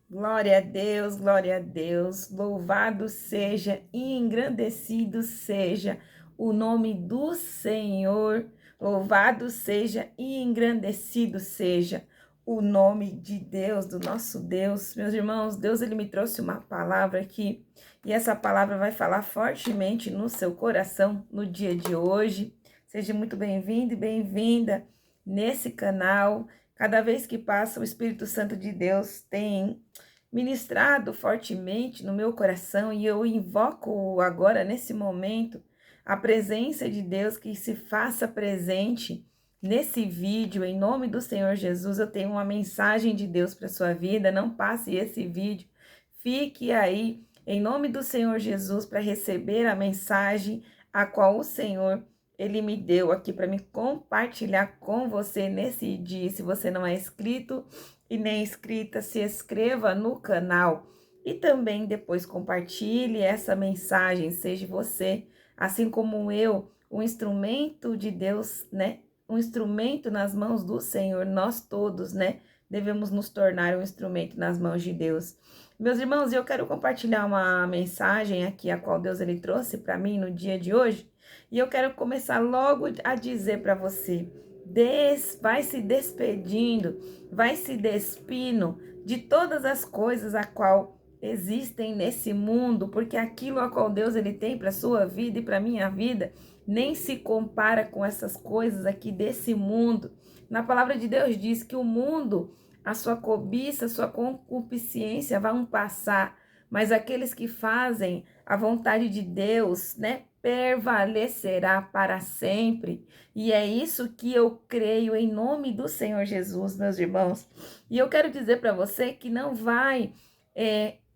glória a Deus, louvado seja e engrandecido seja o nome do Senhor, louvado seja e engrandecido seja o nome de Deus, do nosso Deus. Meus irmãos, Deus ele me trouxe uma palavra aqui e essa palavra vai falar fortemente no seu coração no dia de hoje. Seja muito bem-vindo e bem-vinda nesse canal. Cada vez que passa, o Espírito Santo de Deus tem ministrado fortemente no meu coração e eu invoco agora, nesse momento, a presença de Deus que se faça presente nesse vídeo. Em nome do Senhor Jesus, eu tenho uma mensagem de Deus para sua vida. Não passe esse vídeo, fique aí, em nome do Senhor Jesus, para receber a mensagem a qual o Senhor ele me deu aqui para me compartilhar com você nesse dia. Se você não é inscrito e nem inscrita, se inscreva no canal e também depois compartilhe essa mensagem. Seja você, assim como eu, um instrumento de Deus, né? Um instrumento nas mãos do Senhor. Nós todos, né? Devemos nos tornar um instrumento nas mãos de Deus. Meus irmãos, eu quero compartilhar uma mensagem aqui, a qual Deus ele trouxe para mim no dia de hoje. E eu quero começar logo a dizer para você, vai se despedindo, vai se despindo de todas as coisas a qual existem nesse mundo, porque aquilo a qual Deus ele tem para sua vida e para minha vida nem se compara com essas coisas aqui desse mundo. Na palavra de Deus diz que o mundo, a sua cobiça, a sua concupiscência vão passar, mas aqueles que fazem a vontade de Deus, né, prevalecerá para sempre. E é isso que eu creio em nome do Senhor Jesus, meus irmãos. E eu quero dizer para você que não vai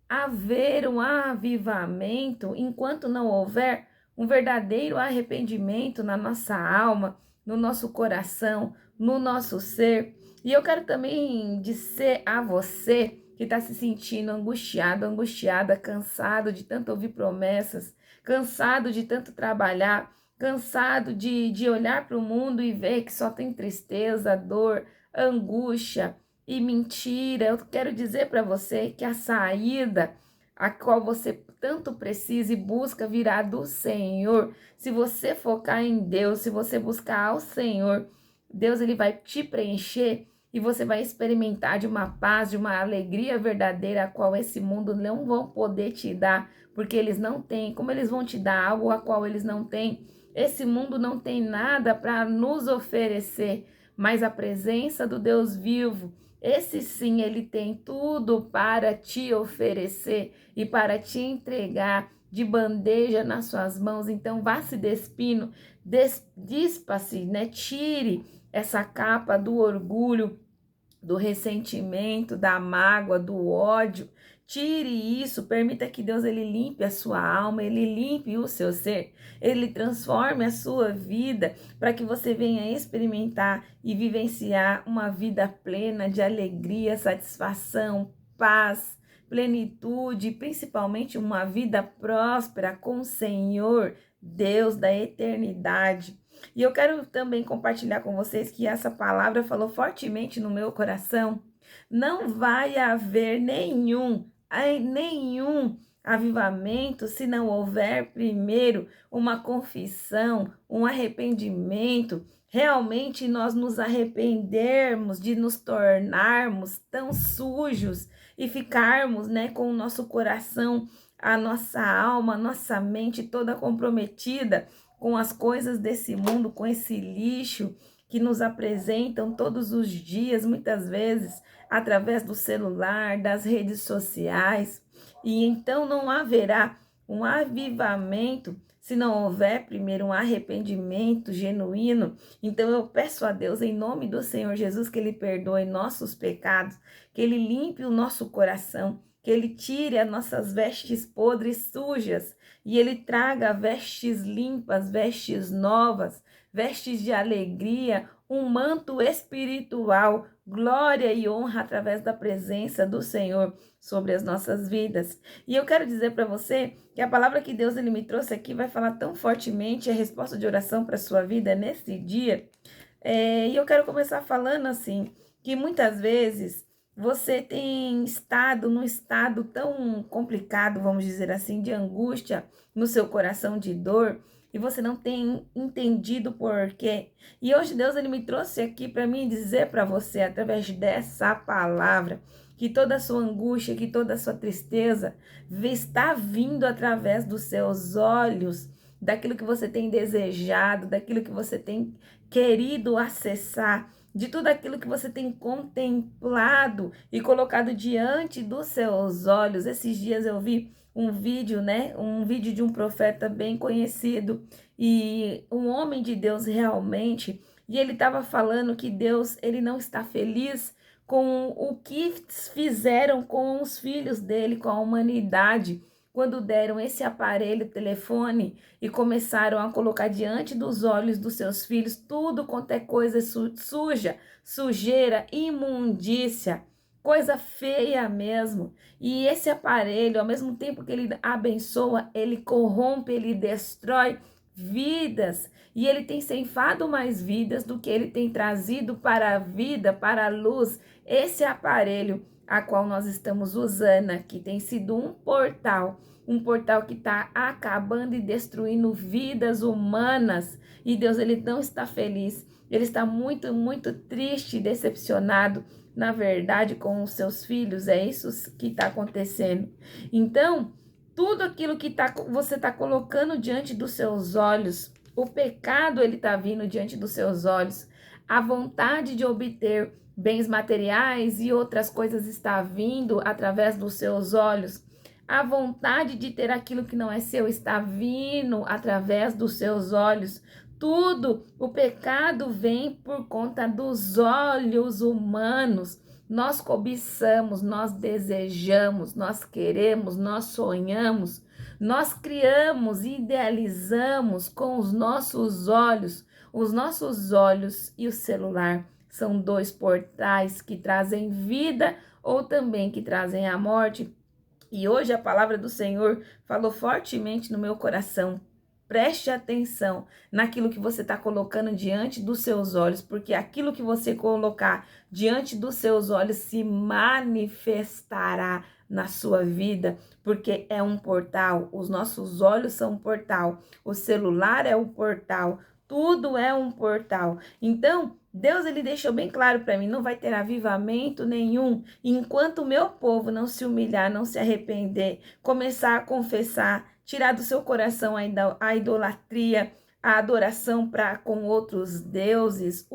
haver um avivamento enquanto não houver um verdadeiro arrependimento na nossa alma, no nosso coração, no nosso ser. E eu quero também dizer a você que está se sentindo angustiado, angustiada, cansado de tanto ouvir promessas, cansado de tanto trabalhar, cansado de olhar para o mundo e ver que só tem tristeza, dor, angústia e mentira. Eu quero dizer para você que a saída a qual você tanto precisa e busca virá do Senhor. Se você focar em Deus, se você buscar ao Senhor, Deus ele vai te preencher e você vai experimentar de uma paz, de uma alegria verdadeira, a qual esse mundo não vão poder te dar, porque eles não têm. Como eles vão te dar algo a qual eles não têm? Esse mundo não tem nada para nos oferecer, mas a presença do Deus vivo, esse sim, ele tem tudo para te oferecer e para te entregar de bandeja nas suas mãos. Então vá se despindo, dispa-se, né? Tire essa capa do orgulho, do ressentimento, da mágoa, do ódio. Tire isso, permita que Deus ele limpe a sua alma, ele limpe o seu ser, ele transforme a sua vida para que você venha experimentar e vivenciar uma vida plena de alegria, satisfação, paz, plenitude, principalmente uma vida próspera com o Senhor, Deus da eternidade. E eu quero também compartilhar com vocês que essa palavra falou fortemente no meu coração. Não vai haver nenhum avivamento se não houver primeiro uma confissão, um arrependimento. Realmente nós nos arrependermos de nos tornarmos tão sujos e ficarmos, né, com o nosso coração, a nossa alma, a nossa mente toda comprometida com as coisas desse mundo, com esse lixo que nos apresentam todos os dias, muitas vezes através do celular, das redes sociais. E então não haverá um avivamento se não houver primeiro um arrependimento genuíno. Então eu peço a Deus, em nome do Senhor Jesus, que Ele perdoe nossos pecados, que Ele limpe o nosso coração, que Ele tire as nossas vestes podres, sujas, e Ele traga vestes limpas, vestes novas, vestes de alegria, um manto espiritual, glória e honra através da presença do Senhor sobre as nossas vidas. E eu quero dizer para você que a palavra que Deus ele me trouxe aqui vai falar tão fortemente, a resposta de oração para a sua vida nesse dia. E eu quero começar falando assim, que muitas vezes você tem estado num estado tão complicado, vamos dizer assim, de angústia no seu coração, de dor, e você não tem entendido por quê. E hoje Deus ele me trouxe aqui para mim dizer para você, através dessa palavra, que toda a sua angústia, que toda a sua tristeza está vindo através dos seus olhos, daquilo que você tem desejado, daquilo que você tem querido acessar, de tudo aquilo que você tem contemplado e colocado diante dos seus olhos. Esses dias eu vi um vídeo, né? Um vídeo de um profeta bem conhecido e um homem de Deus realmente, e ele estava falando que Deus, ele não está feliz com o que fizeram com os filhos dele, com a humanidade, quando deram esse aparelho, telefone, e começaram a colocar diante dos olhos dos seus filhos tudo quanto é coisa suja, sujeira, imundícia, coisa feia mesmo. E esse aparelho, ao mesmo tempo que ele abençoa, ele corrompe, ele destrói vidas. E ele tem ceifado mais vidas do que ele tem trazido para a vida, para a luz. Esse aparelho a qual nós estamos usando aqui tem sido um portal que está acabando e destruindo vidas humanas, e Deus ele não está feliz, ele está muito, muito triste, decepcionado, na verdade, com os seus filhos. É isso que está acontecendo. Então, tudo aquilo que você está colocando diante dos seus olhos, o pecado ele está vindo diante dos seus olhos, a vontade de obter bens materiais e outras coisas está vindo através dos seus olhos. A vontade de ter aquilo que não é seu está vindo através dos seus olhos. Tudo, o pecado vem por conta dos olhos humanos. Nós cobiçamos, nós desejamos, nós queremos, nós sonhamos, nós criamos, idealizamos com os nossos olhos. Os nossos olhos e o celular são dois portais que trazem vida ou também que trazem a morte. E hoje a palavra do Senhor falou fortemente no meu coração. Preste atenção naquilo que você está colocando diante dos seus olhos, porque aquilo que você colocar diante dos seus olhos se manifestará na sua vida, porque é um portal. Os nossos olhos são um portal, o celular é um portal, tudo é um portal. Então, Deus ele deixou bem claro para mim, não vai ter avivamento nenhum enquanto o meu povo não se humilhar, não se arrepender, começar a confessar, tirar do seu coração a idolatria, a adoração com outros deuses,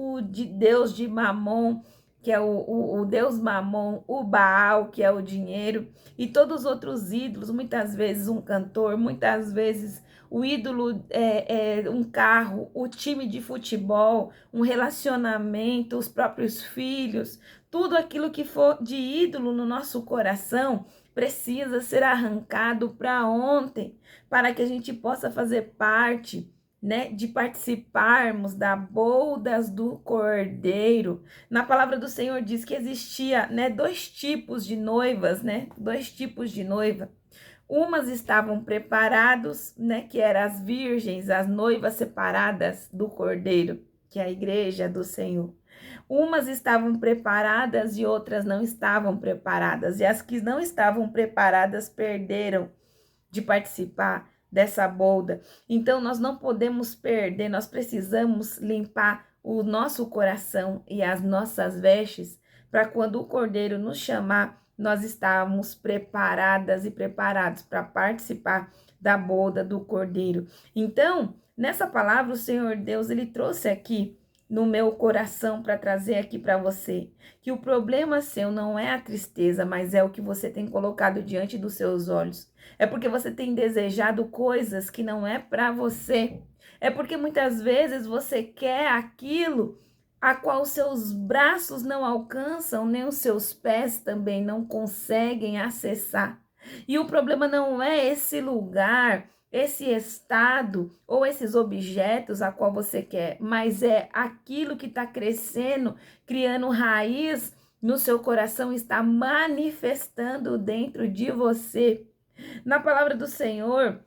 Deus de Mamon, que é o Deus Mamon, o Baal, que é o dinheiro, e todos os outros ídolos, muitas vezes um cantor, muitas vezes o ídolo é um carro, o time de futebol, um relacionamento, os próprios filhos, tudo aquilo que for de ídolo no nosso coração precisa ser arrancado para ontem, para que a gente possa fazer parte, né, de participarmos da bodas do Cordeiro. Na palavra do Senhor diz que existia, né, dois tipos de noivas, né, dois tipos de noiva. Umas estavam preparados, né, que eram as virgens, as noivas separadas do Cordeiro, que é a igreja do Senhor. Umas estavam preparadas e outras não estavam preparadas. E as que não estavam preparadas perderam de participar dessa boda. Então nós não podemos perder, nós precisamos limpar o nosso coração e as nossas vestes para quando o Cordeiro nos chamar, nós estamos preparadas e preparados para participar da boda do Cordeiro. Então, nessa palavra, o Senhor Deus, ele trouxe aqui no meu coração para trazer aqui para você, que o problema seu não é a tristeza, mas é o que você tem colocado diante dos seus olhos. É porque você tem desejado coisas que não é para você. É porque muitas vezes você quer aquilo a qual seus braços não alcançam, nem os seus pés também não conseguem acessar. E o problema não é esse lugar, esse estado ou esses objetos a qual você quer, mas é aquilo que está crescendo, criando raiz no seu coração, está manifestando dentro de você. Na palavra do Senhor,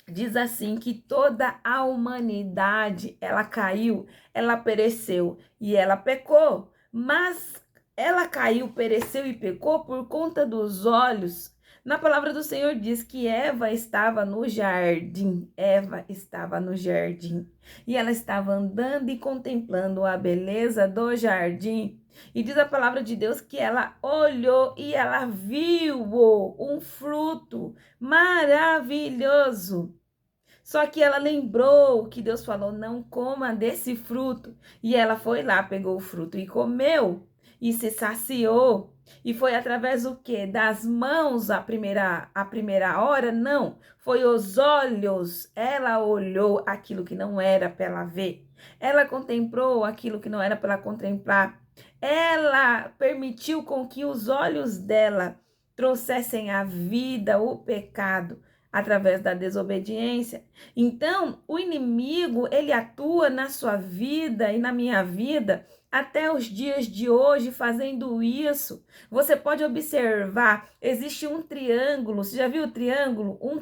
diz assim que toda a humanidade, ela caiu, ela pereceu e ela pecou. Mas ela caiu, pereceu e pecou por conta dos olhos. Na palavra do Senhor diz que Eva estava no jardim. Eva estava no jardim. E ela estava andando e contemplando a beleza do jardim. E diz a palavra de Deus que ela olhou e ela viu um fruto maravilhoso. Só que ela lembrou que Deus falou: não coma desse fruto. E ela foi lá, pegou o fruto e comeu. E se saciou. E foi através do quê? Das mãos a primeira hora? Não. Foi os olhos. Ela olhou aquilo que não era para ela ver. Ela contemplou aquilo que não era para ela contemplar. Ela permitiu com que os olhos dela trouxessem a vida, o pecado, através da desobediência. Então, o inimigo, ele atua na sua vida e na minha vida até os dias de hoje fazendo isso. Você pode observar, existe um triângulo. Você já viu o triângulo? Um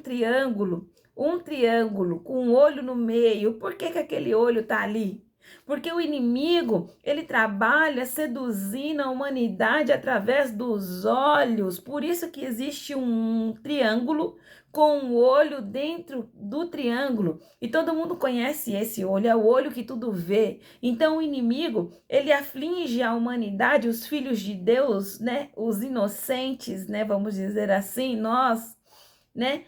triângulo com um olho no meio. Por que aquele olho está ali? Porque o inimigo, ele trabalha seduzindo a humanidade através dos olhos. Por isso que existe um triângulo com um olho dentro do triângulo. E todo mundo conhece esse olho, é o olho que tudo vê. Então o inimigo, ele aflige a humanidade, os filhos de Deus, né? Os inocentes, né? Vamos dizer assim, nós, né?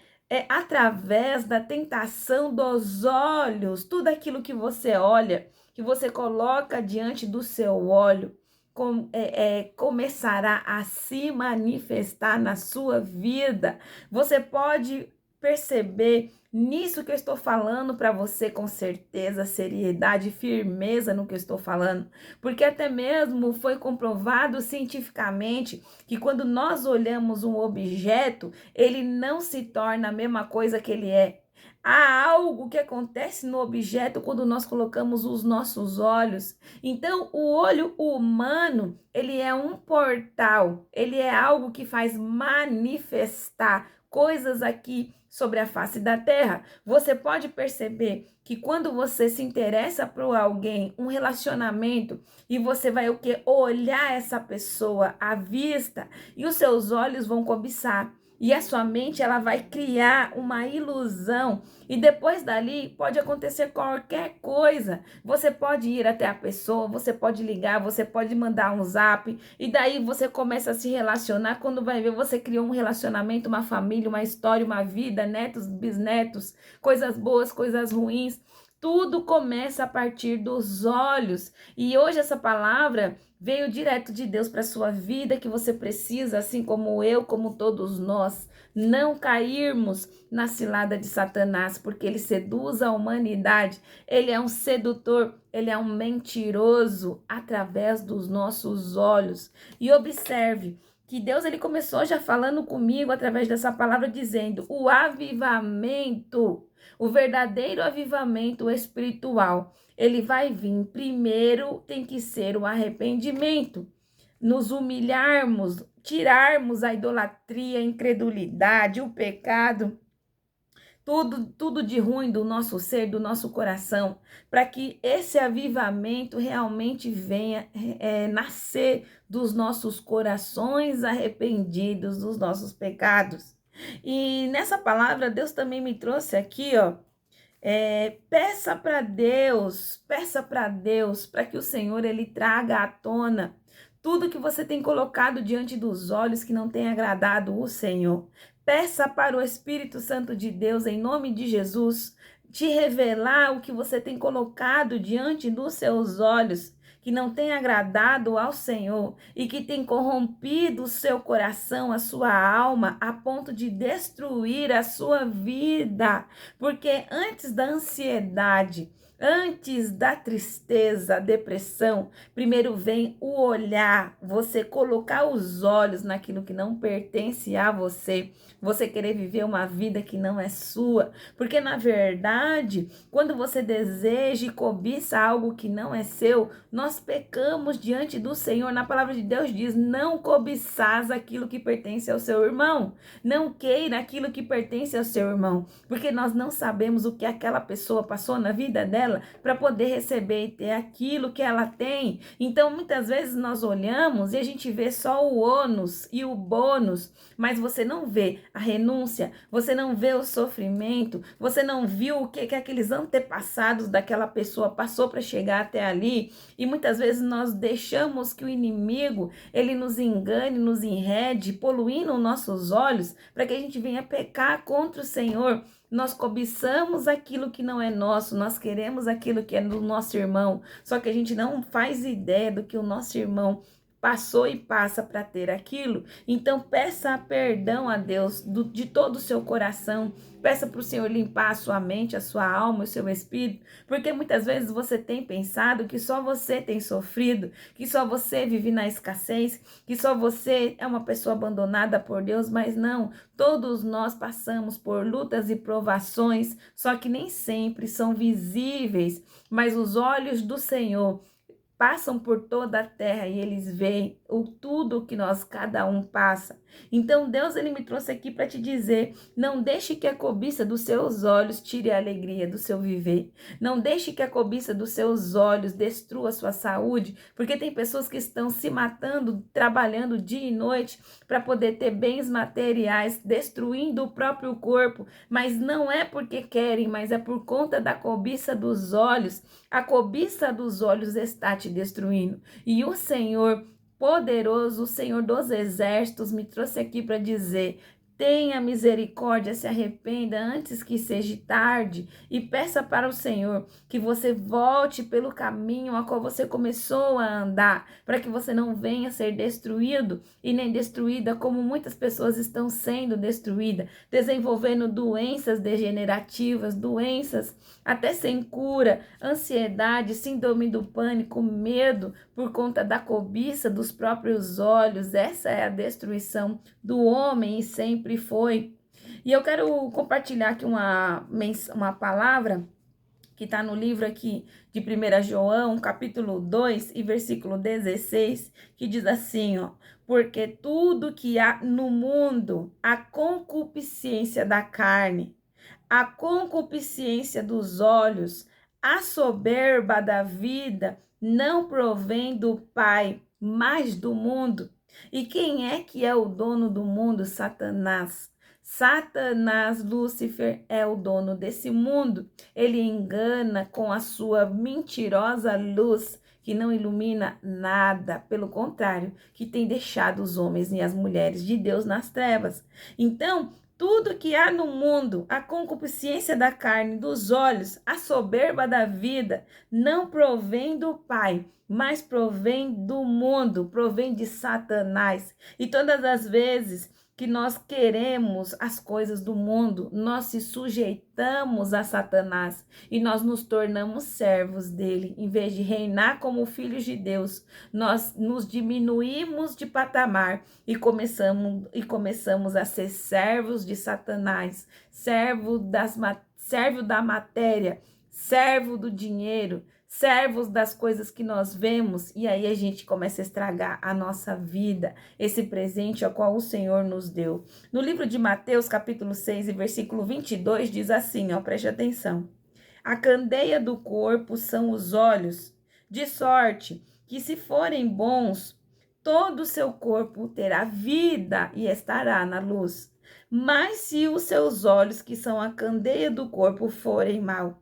Através da tentação dos olhos, tudo aquilo que você olha, que você coloca diante do seu olho, começará a se manifestar na sua vida. Você pode perceber nisso que eu estou falando para você com certeza, seriedade, firmeza no que eu estou falando, porque até mesmo foi comprovado cientificamente que quando nós olhamos um objeto, ele não se torna a mesma coisa que ele é. Há algo que acontece no objeto quando nós colocamos os nossos olhos. Então, o olho humano, ele é um portal, ele é algo que faz manifestar coisas aqui sobre a face da terra. Você pode perceber que quando você se interessa por alguém, um relacionamento, e você vai o quê? Olhar essa pessoa à vista, e os seus olhos vão cobiçar. E a sua mente, ela vai criar uma ilusão. E depois dali, pode acontecer qualquer coisa. Você pode ir até a pessoa, você pode ligar, você pode mandar um zap. E daí você começa a se relacionar. Quando vai ver, você criou um relacionamento, uma família, uma história, uma vida, netos, bisnetos, coisas boas, coisas ruins. Tudo começa a partir dos olhos. E hoje essa palavra veio direto de Deus para a sua vida, que você precisa, assim como eu, como todos nós, não cairmos na cilada de Satanás, porque ele seduz a humanidade, ele é um sedutor, ele é um mentiroso através dos nossos olhos. E observe que Deus, ele começou já falando comigo através dessa palavra, dizendo: o avivamento, o verdadeiro avivamento espiritual, ele vai vir. Primeiro tem que ser o arrependimento, nos humilharmos, tirarmos a idolatria, a incredulidade, o pecado, tudo de ruim do nosso ser, do nosso coração, para que esse avivamento realmente venha nascer dos nossos corações arrependidos dos nossos pecados. E nessa palavra, Deus também me trouxe aqui, ó, peça para Deus, para que o Senhor, ele traga à tona tudo que você tem colocado diante dos olhos que não tem agradado o Senhor. Peça para o Espírito Santo de Deus, em nome de Jesus, te revelar o que você tem colocado diante dos seus olhos, que não tem agradado ao Senhor e que tem corrompido o seu coração, a sua alma, a ponto de destruir a sua vida. Porque antes da ansiedade, antes da tristeza, depressão, primeiro vem o olhar, você colocar os olhos naquilo que não pertence a você, você querer viver uma vida que não é sua, porque na verdade, quando você deseja e cobiça algo que não é seu, nós pecamos diante do Senhor. Na palavra de Deus diz: não cobiçás aquilo que pertence ao seu irmão, não queira aquilo que pertence ao seu irmão, porque nós não sabemos o que aquela pessoa passou na vida dela, dela para poder receber e ter aquilo que ela tem. Então, muitas vezes nós olhamos e a gente vê só o ônus e o bônus, mas você não vê a renúncia, você não vê o sofrimento, você não viu o que aqueles antepassados daquela pessoa passou para chegar até ali. E muitas vezes nós deixamos que o inimigo, ele nos engane, nos enrede, poluindo nossos olhos, para que a gente venha pecar contra o Senhor. Nós cobiçamos aquilo que não é nosso, nós queremos aquilo que é do nosso irmão, só que a gente não faz ideia do que o nosso irmão passou e passa para ter aquilo. Então peça perdão a Deus de todo o seu coração, peça para o Senhor limpar a sua mente, a sua alma, o seu espírito, porque muitas vezes você tem pensado que só você tem sofrido, que só você vive na escassez, que só você é uma pessoa abandonada por Deus, mas não, todos nós passamos por lutas e provações, só que nem sempre são visíveis, mas os olhos do Senhor passam por toda a terra e eles veem tudo que cada um passa. Então Deus, ele me trouxe aqui para te dizer, não deixe que a cobiça dos seus olhos tire a alegria do seu viver. Não deixe que a cobiça dos seus olhos destrua a sua saúde, porque tem pessoas que estão se matando, trabalhando dia e noite para poder ter bens materiais, destruindo o próprio corpo, mas não é porque querem, mas é por conta da cobiça dos olhos. A cobiça dos olhos está te destruindo. E o Senhor poderoso, o Senhor dos exércitos, me trouxe aqui para dizer: tenha misericórdia, se arrependa antes que seja tarde e peça para o Senhor que você volte pelo caminho a qual você começou a andar, para que você não venha ser destruído e nem destruída como muitas pessoas estão sendo destruídas, desenvolvendo doenças degenerativas, doenças até sem cura, ansiedade, síndrome do pânico, medo por conta da cobiça dos próprios olhos. Essa é a destruição do homem e sempre foi. E eu quero compartilhar aqui uma palavra que está no livro aqui de 1 João, capítulo 2 e versículo 16, que diz assim, ó: porque tudo que há no mundo, a concupiscência da carne, a concupiscência dos olhos, a soberba da vida, não provém do Pai, mas do mundo. E quem é que é o dono do mundo? Satanás. Satanás, Lúcifer, é o dono desse mundo. Ele engana com a sua mentirosa luz, que não ilumina nada, pelo contrário, que tem deixado os homens e as mulheres de Deus nas trevas. Então, tudo que há no mundo, a concupiscência da carne, dos olhos, a soberba da vida, não provém do Pai, mas provém do mundo, provém de Satanás. E todas as vezes que nós queremos as coisas do mundo, nós se sujeitamos a Satanás e nós nos tornamos servos dele. Em vez de reinar como filhos de Deus, nós nos diminuímos de patamar e começamos a ser servos de Satanás, servo da matéria, servo do dinheiro, servos das coisas que nós vemos, e aí a gente começa a estragar a nossa vida, esse presente ao qual o Senhor nos deu. No livro de Mateus, capítulo 6, e versículo 22, diz assim, ó, preste atenção: a candeia do corpo são os olhos, de sorte que se forem bons, todo o seu corpo terá vida e estará na luz. Mas se os seus olhos, que são a candeia do corpo, forem maus,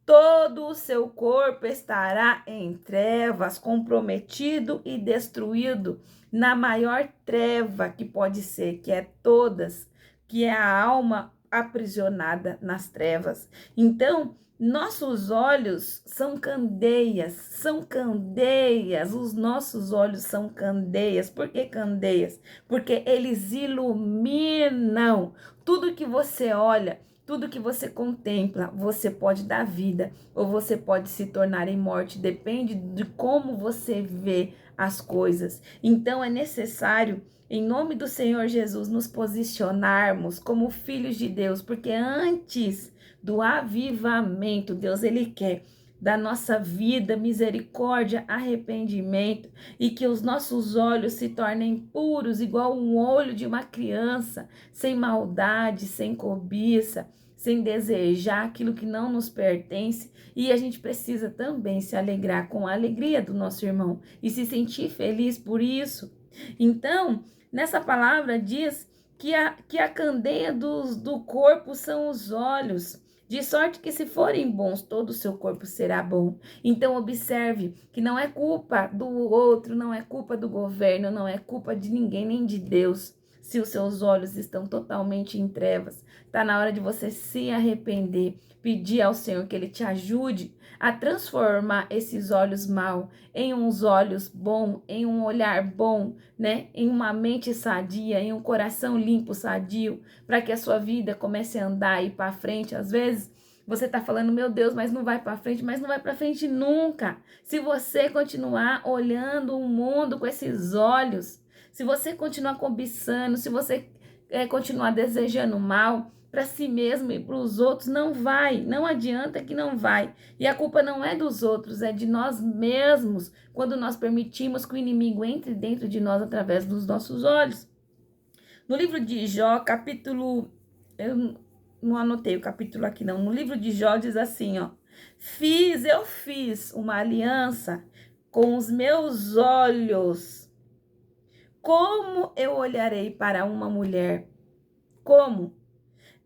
todo o seu corpo estará em trevas, comprometido e destruído, na maior treva que pode ser, que é todas, que é a alma aprisionada nas trevas. Então, nossos olhos são candeias, os nossos olhos são candeias. Por que candeias? Porque eles iluminam tudo que você olha. Tudo que você contempla, você pode dar vida ou você pode se tornar em morte, depende de como você vê as coisas. Então é necessário, em nome do Senhor Jesus, nos posicionarmos como filhos de Deus, porque antes do avivamento, Deus, ele quer da nossa vida, misericórdia, arrependimento, e que os nossos olhos se tornem puros, igual um olho de uma criança, sem maldade, sem cobiça. sem desejar aquilo que não nos pertence, e a gente precisa também se alegrar com a alegria do nosso irmão e se sentir feliz por isso. Então, nessa palavra diz que a candeia do corpo são os olhos, de sorte que se forem bons, todo o seu corpo será bom. Então observe que não é culpa do outro, não é culpa do governo, não é culpa de ninguém, nem de Deus. Se os seus olhos estão totalmente em trevas, está na hora de você se arrepender, pedir ao Senhor que Ele te ajude a transformar esses olhos mal em uns olhos bons, em um olhar bom, né? Em uma mente sadia, em um coração limpo, sadio, para que a sua vida comece a andar e ir para frente. Às vezes você está falando, meu Deus, mas não vai para frente, mas não vai para frente nunca. Se você continuar olhando o mundo com esses olhos, se você continuar cobiçando, se você continuar desejando mal para si mesmo e para os outros, não vai, não adianta que não vai. E a culpa não é dos outros, é de nós mesmos, quando nós permitimos que o inimigo entre dentro de nós através dos nossos olhos. No livro de Jó, capítulo... Eu não anotei o capítulo aqui não. No livro de Jó diz assim, ó. Eu fiz uma aliança com os meus olhos. Como eu olharei para uma mulher? Como?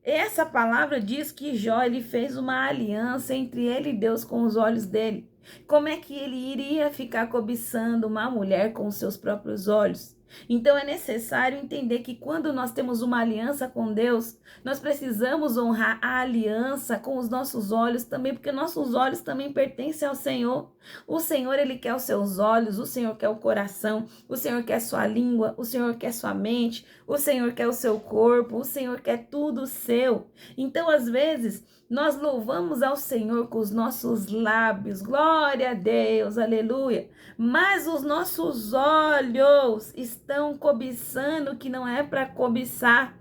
Essa palavra diz que Jó ele fez uma aliança entre ele e Deus com os olhos dele. Como é que ele iria ficar cobiçando uma mulher com os seus próprios olhos? Então é necessário entender que quando nós temos uma aliança com Deus, nós precisamos honrar a aliança com os nossos olhos também, porque nossos olhos também pertencem ao Senhor. O Senhor, Ele quer os seus olhos, o Senhor quer o coração, o Senhor quer sua língua, o Senhor quer sua mente, o Senhor quer o seu corpo, o Senhor quer tudo seu. Então, às vezes, nós louvamos ao Senhor com os nossos lábios, glória a Deus, aleluia. Mas os nossos olhos estão cobiçando o que não é para cobiçar.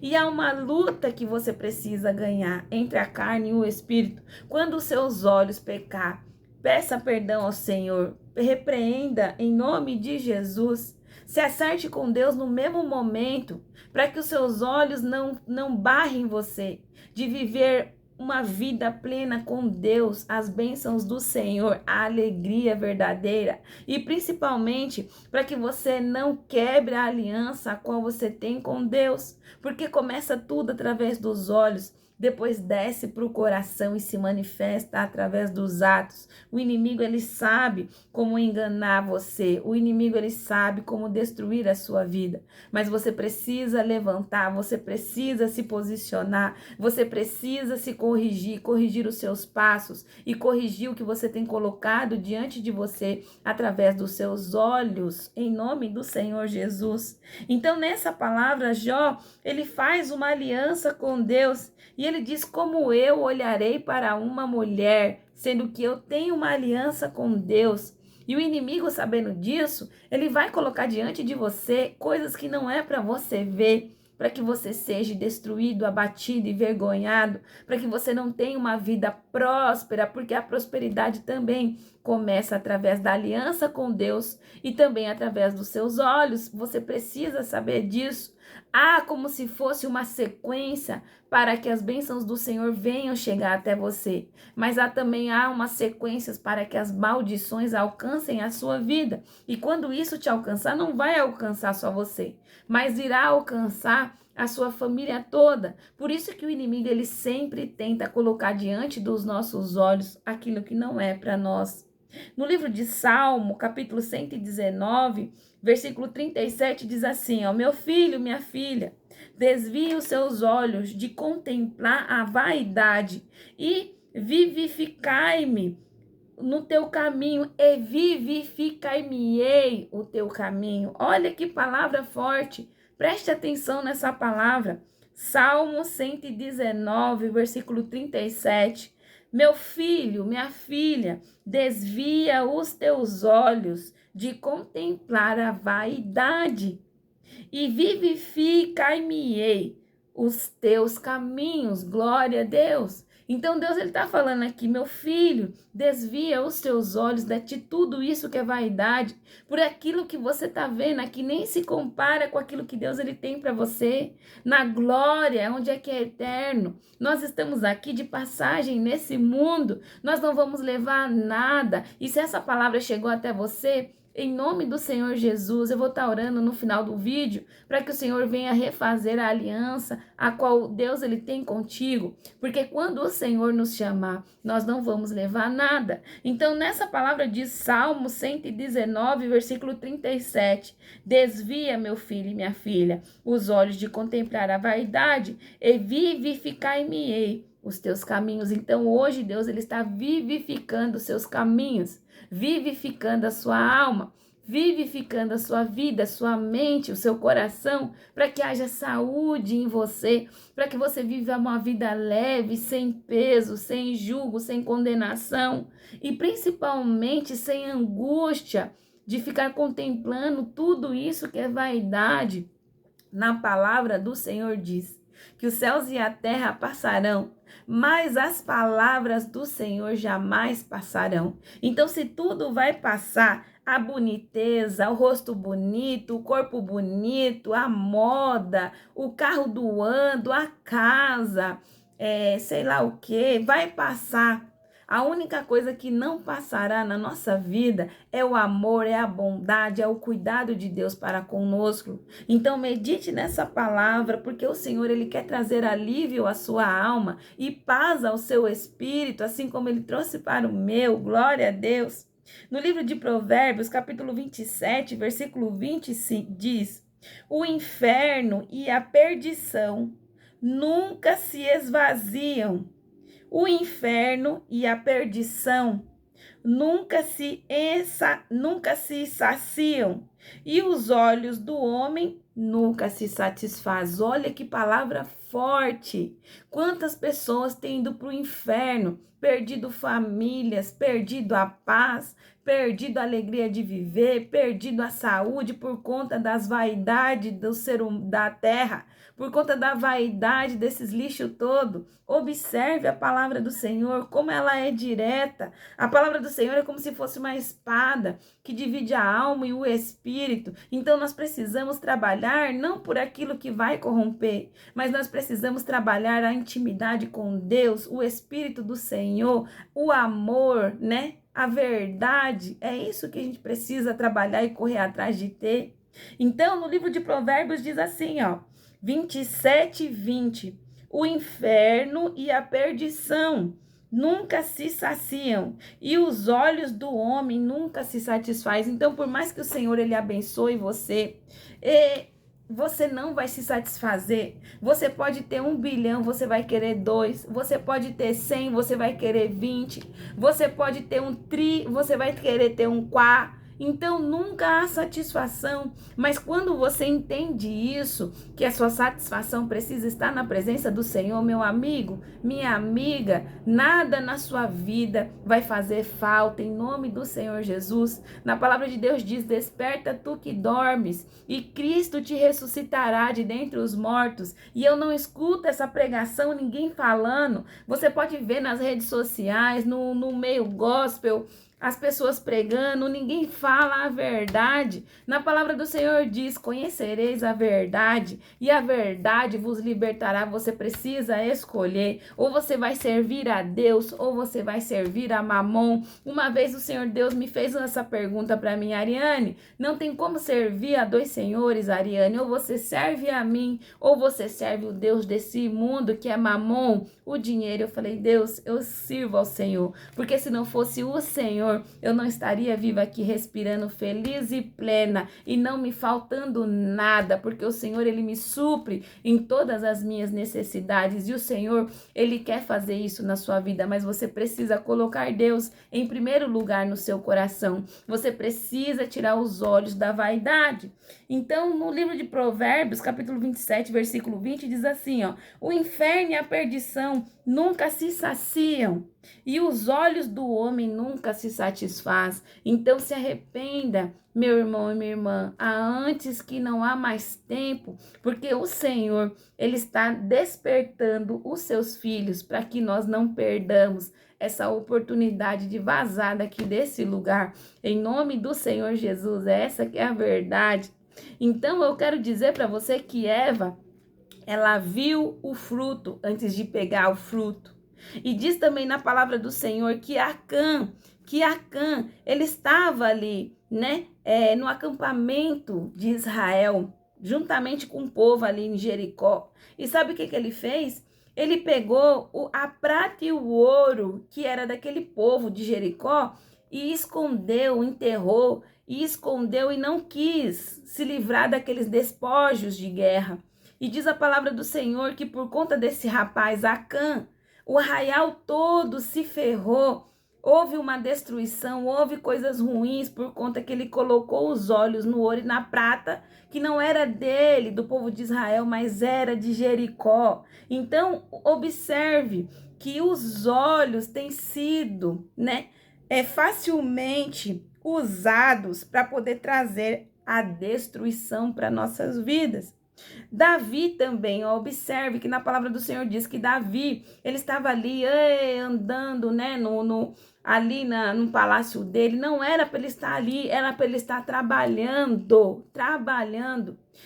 E há uma luta que você precisa ganhar entre a carne e o espírito. Quando os seus olhos pecar, peça perdão ao Senhor, repreenda em nome de Jesus. Se acerte com Deus no mesmo momento, para que os seus olhos não barrem você de viver uma vida plena com Deus, as bênçãos do Senhor, a alegria verdadeira e principalmente para que você não quebre a aliança a qual você tem com Deus, porque começa tudo através dos olhos. Depois desce para o coração e se manifesta através dos atos. O inimigo, ele sabe como enganar você. O inimigo, ele sabe como destruir a sua vida. Mas você precisa levantar, você precisa se posicionar, você precisa se corrigir os seus passos e corrigir o que você tem colocado diante de você através dos seus olhos, em nome do Senhor Jesus. Então, nessa palavra, Jó, ele faz uma aliança com Deus. E ele diz, como eu olharei para uma mulher, sendo que eu tenho uma aliança com Deus. E o inimigo, sabendo disso, ele vai colocar diante de você coisas que não é para você ver, para que você seja destruído, abatido, envergonhado, para que você não tenha uma vida próspera, porque a prosperidade também começa através da aliança com Deus e também através dos seus olhos. Você precisa saber disso. Há como se fosse uma sequência para que as bênçãos do Senhor venham chegar até você. Mas também há umas sequências para que as maldições alcancem a sua vida. E quando isso te alcançar, não vai alcançar só você, mas irá alcançar a sua família toda. Por isso que o inimigo, ele sempre tenta colocar diante dos nossos olhos aquilo que não é para nós. No livro de Salmo, capítulo 119, versículo 37, diz assim, ó, meu filho, minha filha, desvie os seus olhos de contemplar a vaidade e vivificai-me no teu caminho, e vivificai-me-ei o teu caminho. Olha que palavra forte, preste atenção nessa palavra. Salmo 119, versículo 37. Meu filho, minha filha, desvia os teus olhos de contemplar a vaidade e vivificai-me-ei os teus caminhos, glória a Deus. Então Deus ele está falando aqui, meu filho, desvia os teus olhos de tudo isso que é vaidade, por aquilo que você está vendo aqui, nem se compara com aquilo que Deus ele tem para você, na glória, onde é que é eterno. Nós estamos aqui de passagem nesse mundo, nós não vamos levar nada, e se essa palavra chegou até você, em nome do Senhor Jesus, eu vou estar orando no final do vídeo para que o Senhor venha refazer a aliança a qual Deus ele tem contigo, porque quando o Senhor nos chamar, nós não vamos levar nada. Então, nessa palavra diz Salmo 119, versículo 37, desvia, meu filho e minha filha, os olhos de contemplar a vaidade e vivificai-me-ei os teus caminhos. Então, hoje, Deus ele está vivificando os seus caminhos, vivificando a sua alma, vivificando a sua vida, a sua mente, o seu coração, para que haja saúde em você, para que você viva uma vida leve, sem peso, sem julgo, sem condenação e principalmente sem angústia de ficar contemplando tudo isso que é vaidade. Na palavra do Senhor diz que os céus e a terra passarão, mas as palavras do Senhor jamais passarão. Então, se tudo vai passar, a boniteza, o rosto bonito, o corpo bonito, a moda, o carro do ano, a casa, sei lá o que, vai passar. A única coisa que não passará na nossa vida é o amor, é a bondade, é o cuidado de Deus para conosco. Então medite nessa palavra, porque o Senhor ele quer trazer alívio à sua alma e paz ao seu espírito, assim como ele trouxe para o meu. Glória a Deus. No livro de Provérbios, capítulo 27, versículo 20, diz: o inferno e a perdição nunca se esvaziam. O inferno e a perdição nunca se saciam, e os olhos do homem nunca se satisfazem. Olha que palavra forte! Quantas pessoas têm ido para o inferno, perdido famílias, perdido a paz, perdido a alegria de viver, perdido a saúde por conta das vaidades da terra, por conta da vaidade desses lixos todo. Observe a palavra do Senhor, como ela é direta. A palavra do Senhor é como se fosse uma espada que divide a alma e o espírito. Então nós precisamos trabalhar não por aquilo que vai corromper, mas nós precisamos trabalhar a intimidade com Deus, o Espírito do Senhor, o amor, né? A verdade. É isso que a gente precisa trabalhar e correr atrás de ter. Então, no livro de Provérbios diz assim, ó, 27:20, o inferno e a perdição nunca se saciam, e os olhos do homem nunca se satisfazem. Então, por mais que o Senhor ele abençoe você, você não vai se satisfazer. Você pode ter 1 bilhão, você vai querer 2. Você pode ter 100, você vai querer 20. Você pode ter 1 tri, você vai querer ter 1 quá. Então nunca há satisfação, mas quando você entende isso, que a sua satisfação precisa estar na presença do Senhor, meu amigo, minha amiga, nada na sua vida vai fazer falta em nome do Senhor Jesus. Na palavra de Deus diz: desperta tu que dormes e Cristo te ressuscitará de dentre os mortos. E eu não escuto essa pregação, ninguém falando. Você pode ver nas redes sociais, no meio gospel, as pessoas pregando, ninguém fala a verdade. Na palavra do Senhor diz: conhecereis a verdade e a verdade vos libertará. Você precisa escolher, ou você vai servir a Deus ou você vai servir a Mamon. Uma vez o Senhor Deus me fez essa pergunta para mim: Ariane, não tem como servir a 2 senhores, Ariane, ou você serve a mim ou você serve o Deus desse mundo que é Mamon, o dinheiro. Eu falei: Deus, eu sirvo ao Senhor, porque se não fosse o Senhor, eu não estaria viva aqui respirando feliz e plena e não me faltando nada, porque o Senhor ele me supre em todas as minhas necessidades, e o Senhor ele quer fazer isso na sua vida, mas você precisa colocar Deus em primeiro lugar no seu coração. Você precisa tirar os olhos da vaidade. Então, no livro de Provérbios, capítulo 27, versículo 20, diz assim, ó: o inferno e a perdição nunca se saciam e os olhos do homem nunca se satisfaz. Então se arrependa, meu irmão e minha irmã, antes que não há mais tempo, porque o Senhor, Ele está despertando os seus filhos para que nós não perdamos essa oportunidade de vazar daqui desse lugar. Em nome do Senhor Jesus, essa que é a verdade. Então eu quero dizer para você que Eva, ela viu o fruto antes de pegar o fruto. E diz também na palavra do Senhor que Acã, ele estava ali, né, no acampamento de Israel, juntamente com o povo ali em Jericó. E sabe o que ele fez? Ele pegou a prata e o ouro que era daquele povo de Jericó e escondeu, enterrou e escondeu e não quis se livrar daqueles despojos de guerra. E diz a palavra do Senhor que por conta desse rapaz Acã, o arraial todo se ferrou. Houve uma destruição, houve coisas ruins por conta que ele colocou os olhos no ouro e na prata, que não era dele, do povo de Israel, mas era de Jericó. Então, observe que os olhos têm sido, né, facilmente usados para poder trazer a destruição para nossas vidas. Davi também, ó, observe que na palavra do Senhor diz que Davi, ele estava ali andando, né, ali no palácio dele. Não era para ele estar ali, era para ele estar trabalhando.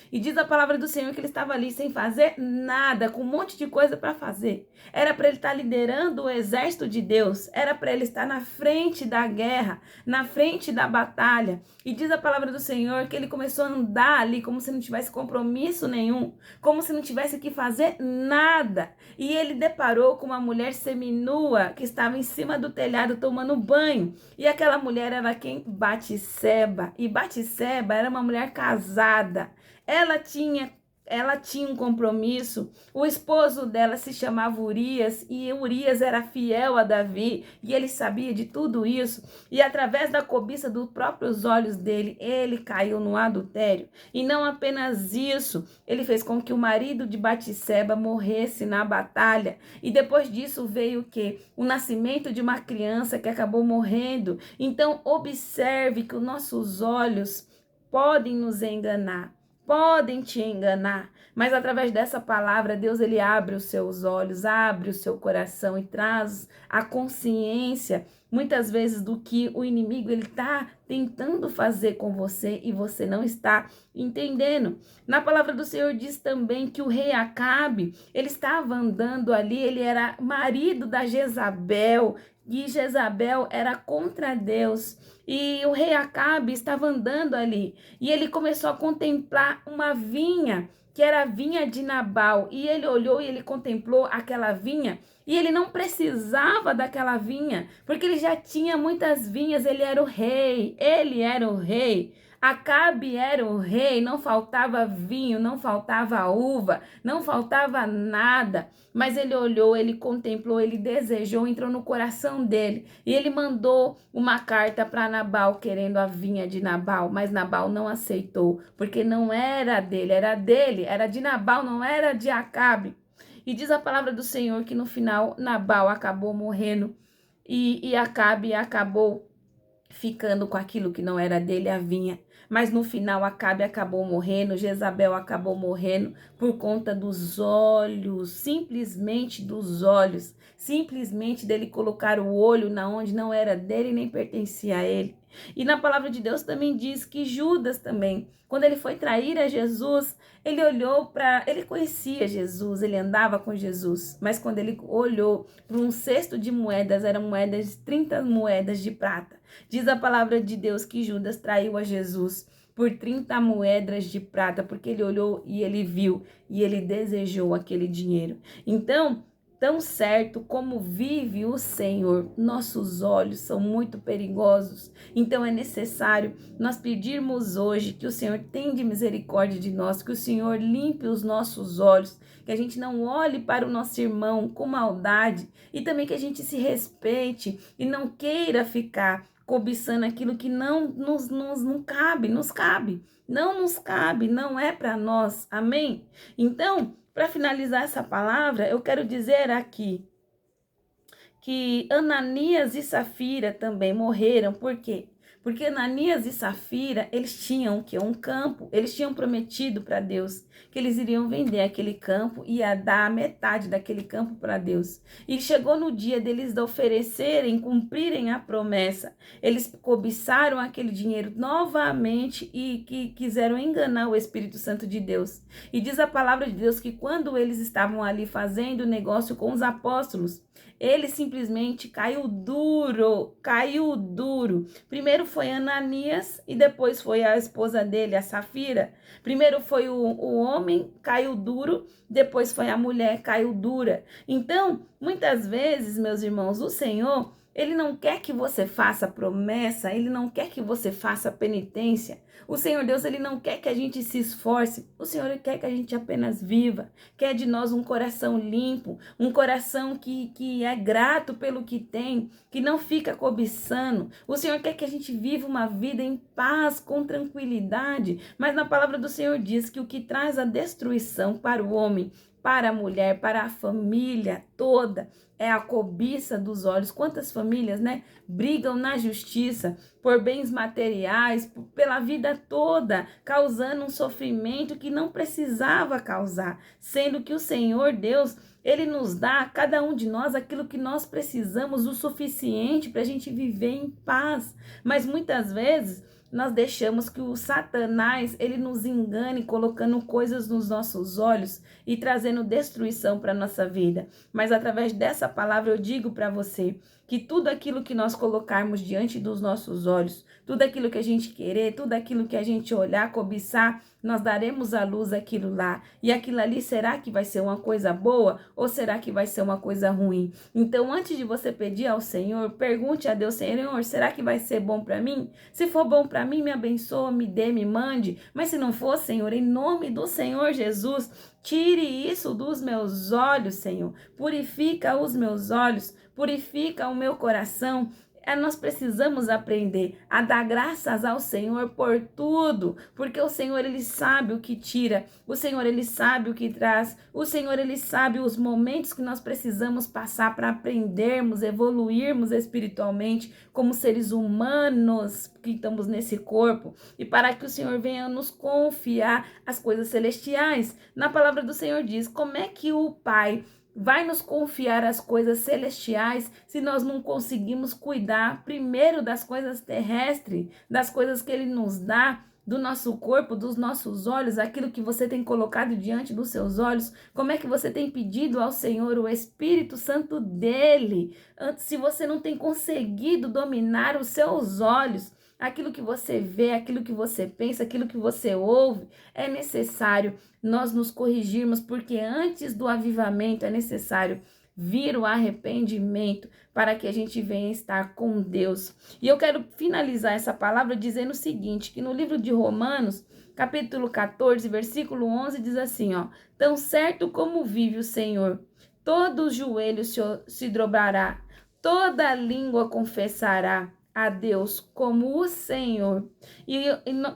E diz a palavra do Senhor que ele estava ali sem fazer nada, com um monte de coisa para fazer. Era para ele estar liderando o exército de Deus, era para ele estar na frente da guerra, na frente da batalha. E diz a palavra do Senhor que ele começou a andar ali como se não tivesse compromisso nenhum, como se não tivesse que fazer nada. E ele deparou com uma mulher seminua que estava em cima do telhado tomando banho. E aquela mulher era quem? Batseba. E Batseba era uma mulher casada. Ela tinha um compromisso. O esposo dela se chamava Urias e Urias era fiel a Davi e ele sabia de tudo isso. E através da cobiça dos próprios olhos dele, ele caiu no adultério. E não apenas isso, ele fez com que o marido de Batseba morresse na batalha. E depois disso veio o quê? O nascimento de uma criança que acabou morrendo. Então observe que os nossos olhos podem nos enganar. Podem te enganar, mas através dessa palavra, Deus ele abre os seus olhos, abre o seu coração e traz a consciência, muitas vezes, do que o inimigo ele está tentando fazer com você e você não está entendendo. Na palavra do Senhor diz também que o rei Acabe, ele estava andando ali, ele era marido da Jezabel, e Jezabel era contra Deus. E o rei Acabe estava andando ali e ele começou a contemplar uma vinha, que era a vinha de Nabal. E ele olhou e ele contemplou aquela vinha e ele não precisava daquela vinha, porque ele já tinha muitas vinhas, ele era o rei, Acabe era o rei, não faltava vinho, não faltava uva, não faltava nada. Mas ele olhou, ele contemplou, ele desejou, entrou no coração dele. E ele mandou uma carta para Nabal, querendo a vinha de Nabal. Mas Nabal não aceitou, porque não era dele, era de Nabal, não era de Acabe. E diz a palavra do Senhor que no final Nabal acabou morrendo e Acabe acabou ficando com aquilo que não era dele, a vinha. Mas no final Acabe acabou morrendo, Jezabel acabou morrendo por conta dos olhos, simplesmente dos olhos, simplesmente dele colocar o olho na onde não era dele nem pertencia a ele. E na palavra de Deus também diz que Judas também, quando ele foi trair a Jesus, ele olhou ele conhecia Jesus, ele andava com Jesus, mas quando ele olhou para um cesto de moedas, eram moedas, 30 moedas de prata. Diz a palavra de Deus que Judas traiu a Jesus por 30 moedas de prata, porque ele olhou e ele viu e ele desejou aquele dinheiro. Então, tão certo como vive o Senhor, nossos olhos são muito perigosos. Então é necessário nós pedirmos hoje que o Senhor tenha misericórdia de nós, que o Senhor limpe os nossos olhos, que a gente não olhe para o nosso irmão com maldade e também que a gente se respeite e não queira ficar cobiçando aquilo que não cabe, não nos cabe, não é para nós, amém? Então, para finalizar essa palavra, eu quero dizer aqui que Ananias e Safira também morreram. Por quê? Porque Ananias e Safira, eles tinham o quê? Um campo. Eles tinham prometido para Deus que eles iriam vender aquele campo e ia dar metade daquele campo para Deus. E chegou no dia deles oferecerem, cumprirem a promessa. Eles cobiçaram aquele dinheiro novamente e que quiseram enganar o Espírito Santo de Deus. E diz a palavra de Deus que quando eles estavam ali fazendo negócio com os apóstolos, ele simplesmente caiu duro, caiu duro. Primeiro foi Ananias e depois foi a esposa dele, a Safira. Primeiro foi o homem, caiu duro, depois foi a mulher, caiu dura. Então, muitas vezes, meus irmãos, o Senhor, ele não quer que você faça promessa, ele não quer que você faça penitência. O Senhor Deus, ele não quer que a gente se esforce. O Senhor quer que a gente apenas viva. Quer de nós um coração limpo, um coração que é grato pelo que tem, que não fica cobiçando. O Senhor quer que a gente viva uma vida em paz, com tranquilidade. Mas na palavra do Senhor diz que o que traz a destruição para o homem, para a mulher, para a família toda, é a cobiça dos olhos. Quantas famílias, né, brigam na justiça por bens materiais, pela vida toda, causando um sofrimento que não precisava causar, sendo que o Senhor Deus, ele nos dá a cada um de nós aquilo que nós precisamos, o suficiente para a gente viver em paz. Mas muitas vezes nós deixamos que o Satanás, ele nos engane, colocando coisas nos nossos olhos e trazendo destruição para a nossa vida. Mas através dessa palavra eu digo para você que tudo aquilo que nós colocarmos diante dos nossos olhos, tudo aquilo que a gente querer, tudo aquilo que a gente olhar, cobiçar, nós daremos à luz aquilo lá. E aquilo ali, será que vai ser uma coisa boa ou será que vai ser uma coisa ruim? Então, antes de você pedir ao Senhor, pergunte a Deus, Senhor, será que vai ser bom para mim? Se for bom para mim, me abençoa, me dê, me mande. Mas se não for, Senhor, em nome do Senhor Jesus, tire isso dos meus olhos, Senhor. Purifica os meus olhos, purifica o meu coração. Nós precisamos aprender a dar graças ao Senhor por tudo, porque o Senhor, ele sabe o que tira, o Senhor, ele sabe o que traz, o Senhor, ele sabe os momentos que nós precisamos passar para aprendermos, evoluirmos espiritualmente como seres humanos que estamos nesse corpo, e para que o Senhor venha nos confiar as coisas celestiais. Na palavra do Senhor diz, como é que o Pai vai nos confiar as coisas celestiais se nós não conseguimos cuidar primeiro das coisas terrestres, das coisas que Ele nos dá, do nosso corpo, dos nossos olhos, aquilo que você tem colocado diante dos seus olhos? Como é que você tem pedido ao Senhor o Espírito Santo dele? Antes, se você não tem conseguido dominar os seus olhos, aquilo que você vê, aquilo que você pensa, aquilo que você ouve, é necessário nós nos corrigirmos, porque antes do avivamento é necessário vir o arrependimento para que a gente venha estar com Deus. E eu quero finalizar essa palavra dizendo o seguinte, que no livro de Romanos, capítulo 14, versículo 11, diz assim, ó: tão certo como vive o Senhor, todo joelho se dobrará, toda língua confessará a Deus como o Senhor.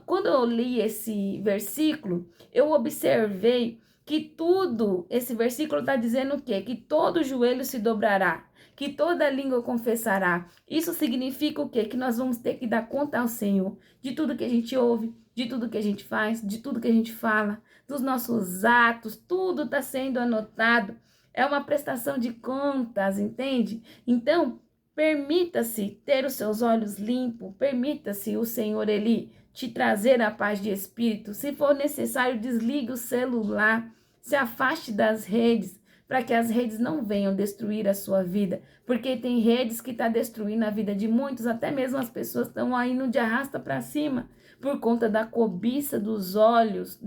Quando eu li esse versículo, eu observei que tudo, esse versículo está dizendo o quê? Que todo joelho se dobrará, que toda língua confessará. Isso significa o quê? Que nós vamos ter que dar conta ao Senhor de tudo que a gente ouve, de tudo que a gente faz, de tudo que a gente fala, dos nossos atos, tudo está sendo anotado. É uma prestação de contas, entende? Então, permita-se ter os seus olhos limpos, permita-se o Senhor, ele te trazer a paz de espírito. Se for necessário, desligue o celular, se afaste das redes, para que as redes não venham destruir a sua vida, porque tem redes que estão destruindo a vida de muitos, até mesmo as pessoas estão aí no de arrasta para cima, por conta da cobiça dos olhos,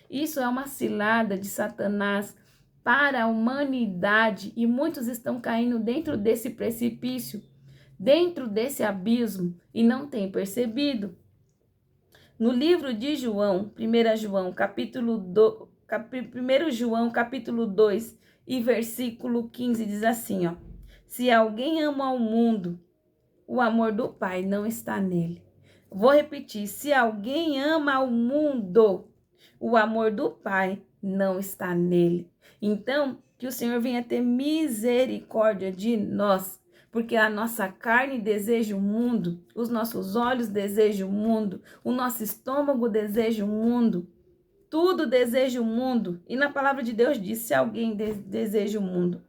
Isso é uma cilada de Satanás para a humanidade, e muitos estão caindo dentro desse precipício, dentro desse abismo, e não têm percebido. No livro de João, 1 João, capítulo 2 e versículo 15, diz assim, ó: se alguém ama o mundo, o amor do Pai não está nele. Vou repetir, se alguém ama o mundo, o amor do Pai não está nele. Então, que o Senhor venha ter misericórdia de nós, porque a nossa carne deseja o mundo, os nossos olhos desejam o mundo, o nosso estômago deseja o mundo, tudo deseja o mundo. E na palavra de Deus diz, se alguém deseja o mundo,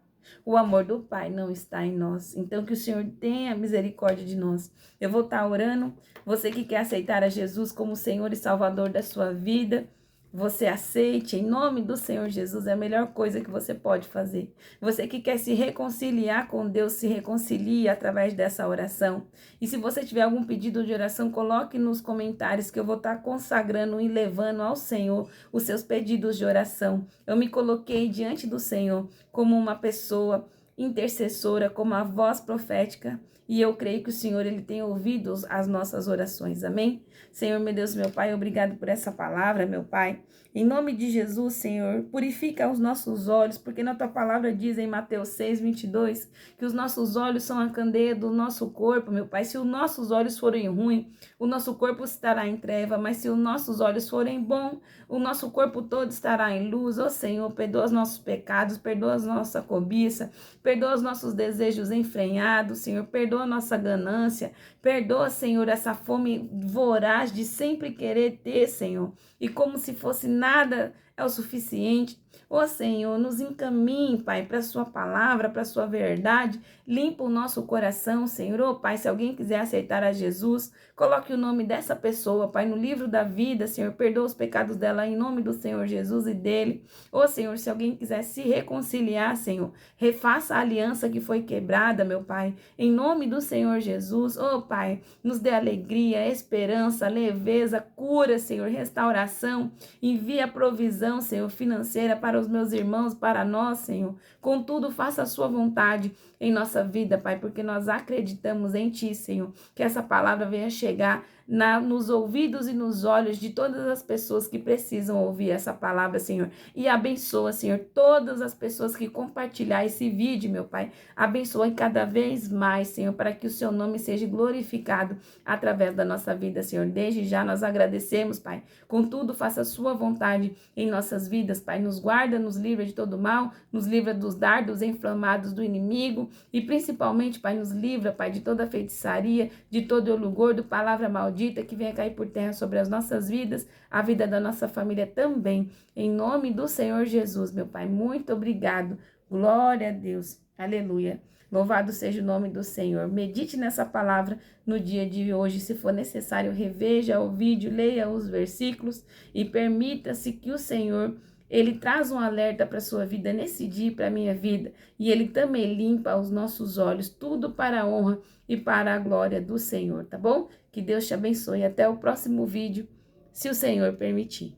o amor do Pai não está em nós. Então, que o Senhor tenha misericórdia de nós. Eu vou estar orando. Você que quer aceitar a Jesus como Senhor e Salvador da sua vida, você aceite em nome do Senhor Jesus. É a melhor coisa que você pode fazer. Você que quer se reconciliar com Deus, se reconcilie através dessa oração. E se você tiver algum pedido de oração, coloque nos comentários que eu vou estar consagrando e levando ao Senhor os seus pedidos de oração. Eu me coloquei diante do Senhor como uma pessoa intercessora, como a voz profética, e eu creio que o Senhor, Ele tem ouvido as nossas orações, amém? Senhor, meu Deus, meu Pai, obrigado por essa palavra, meu Pai. Em nome de Jesus, Senhor, purifica os nossos olhos, porque na Tua palavra diz em Mateus 6:22, que os nossos olhos são a candeia do nosso corpo, meu Pai. Se os nossos olhos forem ruins, o nosso corpo estará em treva, mas se os nossos olhos forem bons, o nosso corpo todo estará em luz. Ó Senhor, perdoa os nossos pecados, perdoa a nossa cobiça, perdoa os nossos desejos enfrenhados, Senhor, perdoa a nossa ganância, perdoa, Senhor, essa fome voraz de sempre querer ter, Senhor, e como se fosse nada é o suficiente. Ó Senhor, nos encaminhe, Pai, para a sua palavra, para a sua verdade, limpa o nosso coração, Senhor. Ó Pai, se alguém quiser aceitar a Jesus, coloque o nome dessa pessoa, Pai, no livro da vida, Senhor, perdoa os pecados dela em nome do Senhor Jesus e dele. Ó Senhor, se alguém quiser se reconciliar, Senhor, refaça a aliança que foi quebrada, meu Pai, em nome do Senhor Jesus. Ó Pai, nos dê alegria, esperança, leveza, cura, Senhor, restauração, envia provisão, Senhor, financeira para os meus irmãos, para nós, Senhor. Contudo, faça a sua vontade em nossa vida, Pai, porque nós acreditamos em Ti, Senhor, que essa palavra venha chegar nos ouvidos e nos olhos de todas as pessoas que precisam ouvir essa palavra, Senhor. E abençoa, Senhor, todas as pessoas que compartilhar esse vídeo, meu Pai. Abençoa cada vez mais, Senhor, para que o Seu nome seja glorificado através da nossa vida, Senhor. Desde já nós agradecemos, Pai. Contudo, faça a Sua vontade em nossas vidas, Pai. Nos guarda, nos livra de todo mal, nos livra dos dardos inflamados do inimigo e principalmente, Pai, nos livra, Pai, de toda feitiçaria, de todo olho gordo, palavra maldita que venha cair por terra sobre as nossas vidas, a vida da nossa família também. Em nome do Senhor Jesus, meu Pai, muito obrigado. Glória a Deus. Aleluia. Louvado seja o nome do Senhor. Medite nessa palavra no dia de hoje. Se for necessário, reveja o vídeo, leia os versículos e permita-se que o Senhor, Ele traz um alerta para a sua vida nesse dia, para a minha vida. E Ele também limpa os nossos olhos, tudo para a honra e para a glória do Senhor, tá bom? Que Deus te abençoe. Até o próximo vídeo, se o Senhor permitir.